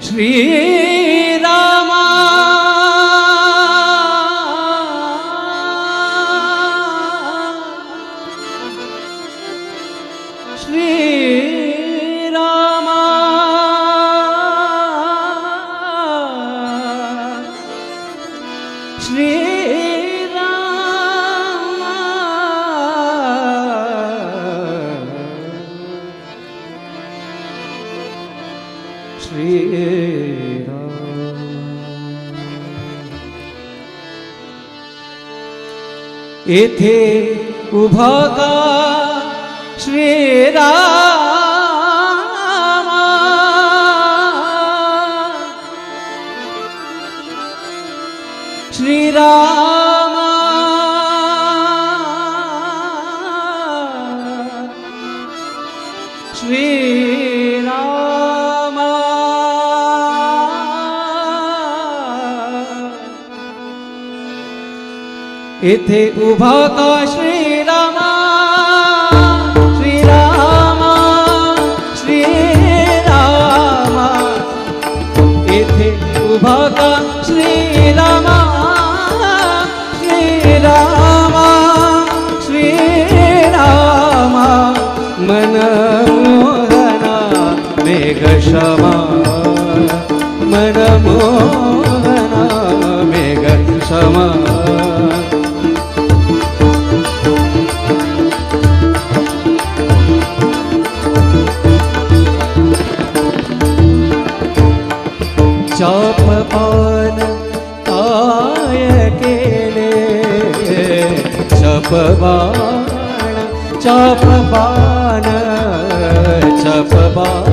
श्रीरामा श्रीरामा श्रीरामा श्रीराम येथे उभा का श्रीरामा श्रीरामा श्रीरामा येथे उभा का श्रीरामा श्रीरामा श्रीरामा येथे उभा का श्रीरामा श्रीरामा श्रीरामा मनमोहना मेघशमा मनमोहना मेघशमा जपपान काय केले जपबाण जपबाण जपबाण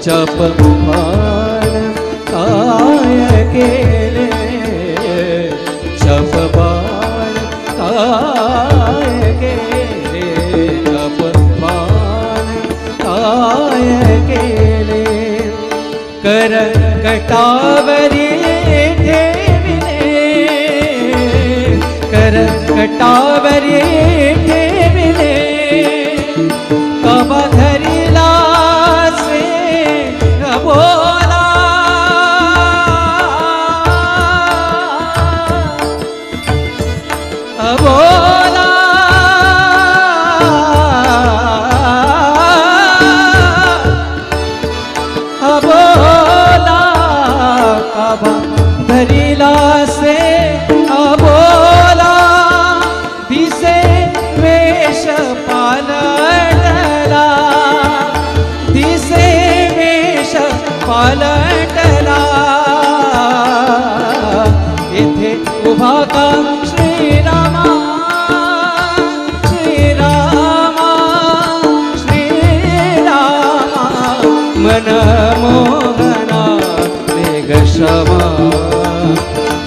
जपबाण काय केले जपबाण काय केले जपबाण काय केले कर कटावरी ठेविले कर कटावरी ठेविले कबा धरिला से बोला बोला धरिला से अबोला दिसे वेश पालटला दिसे वेश पालटला येथे उभा का श्रीरामा श्रीरामा श्रीरामा मनमोहना मेघशमा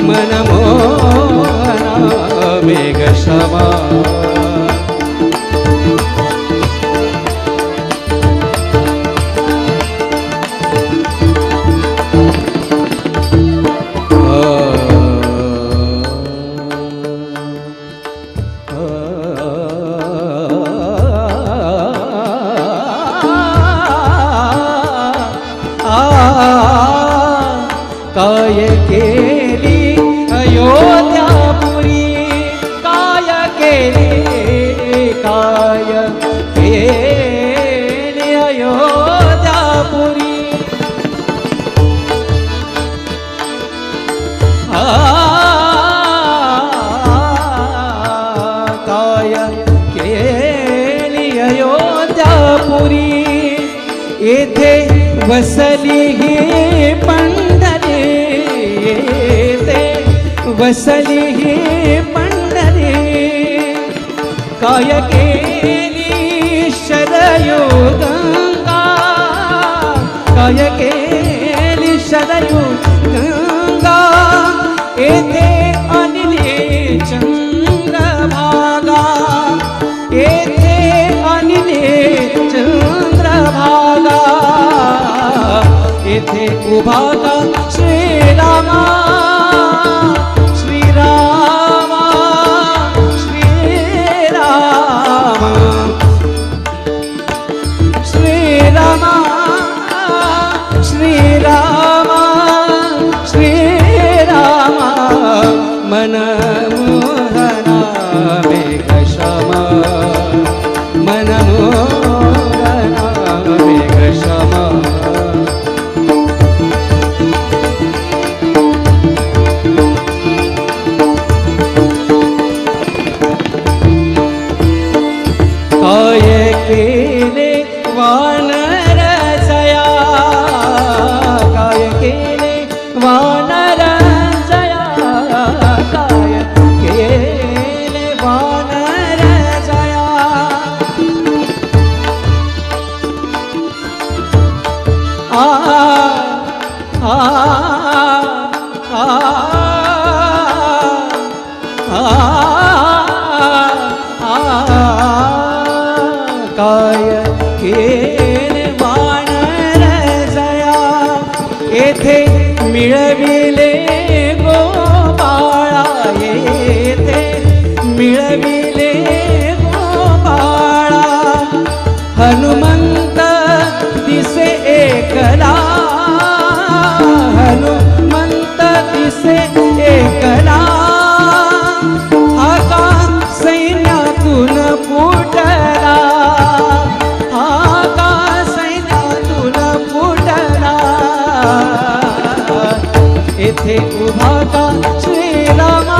मनमोहना मेघशमा काय केली अयोध्यापुरी काय केली अयोध्यापुरी काय केली अयोध्यापुरी येथे वसली ही पंढरी येथे वसली ही पंढरी काय केली शरयू गंगा काय केली शरयू गंगा येथे अनिले चंद्रभागा येथे अनिले चंद्रभागा येथे उभा का श्रीरामा श्रीरामा श्रीरामा श्री मिळविले गोपाळा येथे मिळविले गोपाळा हनुमंत दिसे एकला हनुमंत दिसे एकला हाका सैन्यातून फुटला हाका सैन्यातून फुटला येथे उभा का श्रीरामा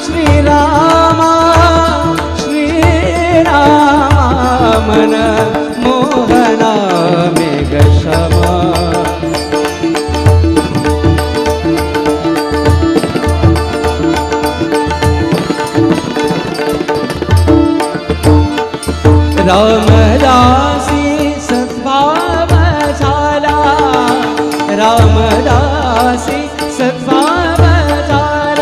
श्रीरामा श्रीरामा मन मोहना मेघ क्षमा रामदासी सद्भाव झाला रामदासी सद्भाव झाला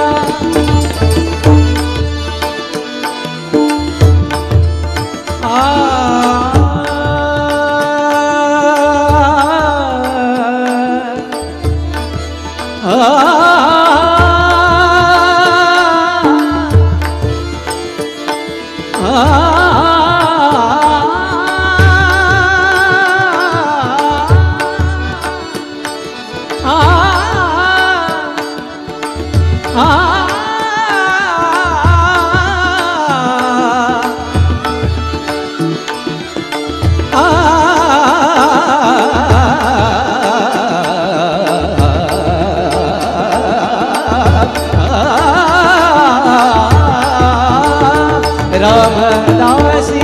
रामदासी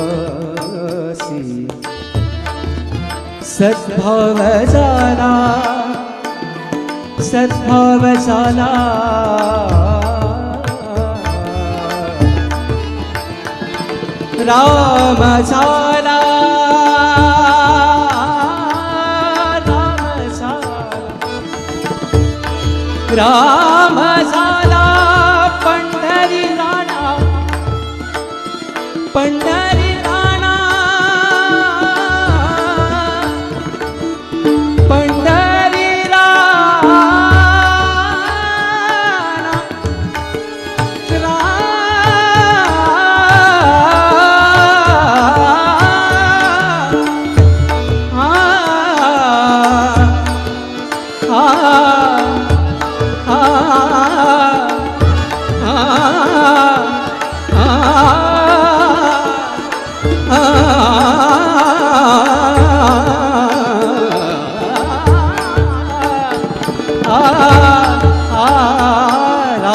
रामदासी सद्भाव झाला सद्भाव झाला राम झाला राम झाला पंढरी राणा पंढरी राणा पंढरी राणा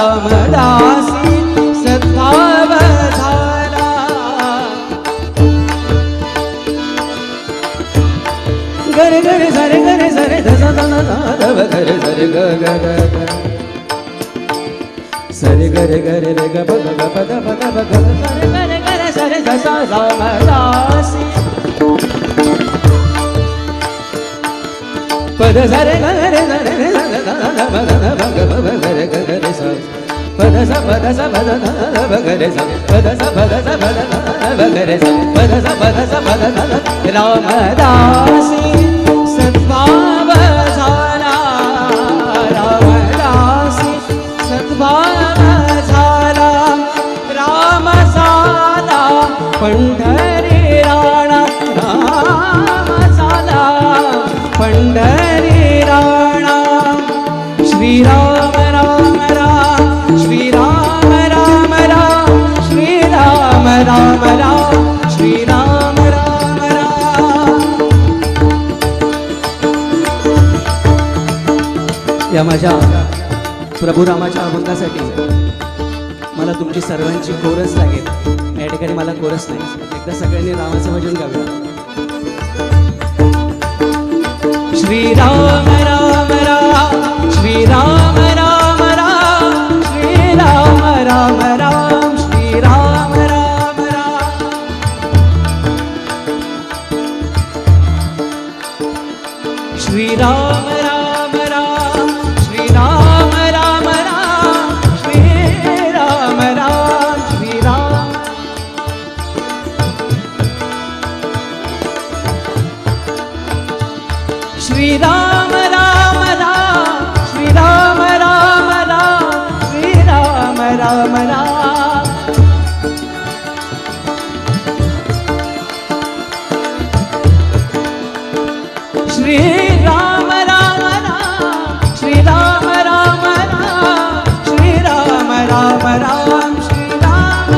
रामदासी सद्भाव झाला गरे गरे सरे गरे सरे धसा धना धव गरे सरे ग ग ग सरे गरे गरे रे ग प ग प द प द प ग सरे गरे गरे सरे धसा रामदासी पद सरे गरे सरे रे ग ग ग ग गरे गरे स पद स पद स पद ध भ गरे स पद स पद स पद ध भ गरे स पद स पद स पद ध रामदासी सद्भाव झाला रामदासी सद्भाव झाला राम झाला पंढरी राणा राम झाला पंढरी राणा श्रीराम राम राम श्रीराम राम राम श्रीराम राम राम श्रीराम राम राम या माझ्या प्रभू रामाच्या अभंगासाठी मला तुमची सर्वांची कोरस लागेल या ठिकाणी मला कोरस नाही एकदा सगळ्यांनी रामाचं भजन गाऊया श्रीराम राम राम श्रीराम राम राम श्रीराम राम राम श्रीराम राम राम श्रीराम राम राम श्रीराम राम राम श्रीराम राम राम श्रीराम राम राम श्रीराम राम राम श्रीराम राम राम श्रीराम राम राम श्रीराम राम राम श्रीराम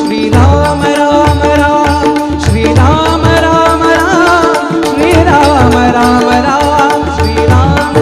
श्रीराम राम राम श्रीराम राम राम श्रीराम राम राम श्रीराम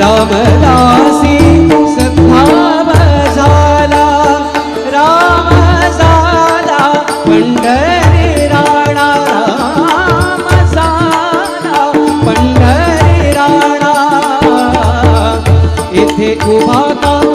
रामदासी सद्भाव झाला राम झाला पंढरी राणा राम झाला पंढरी राणा इथे उभा का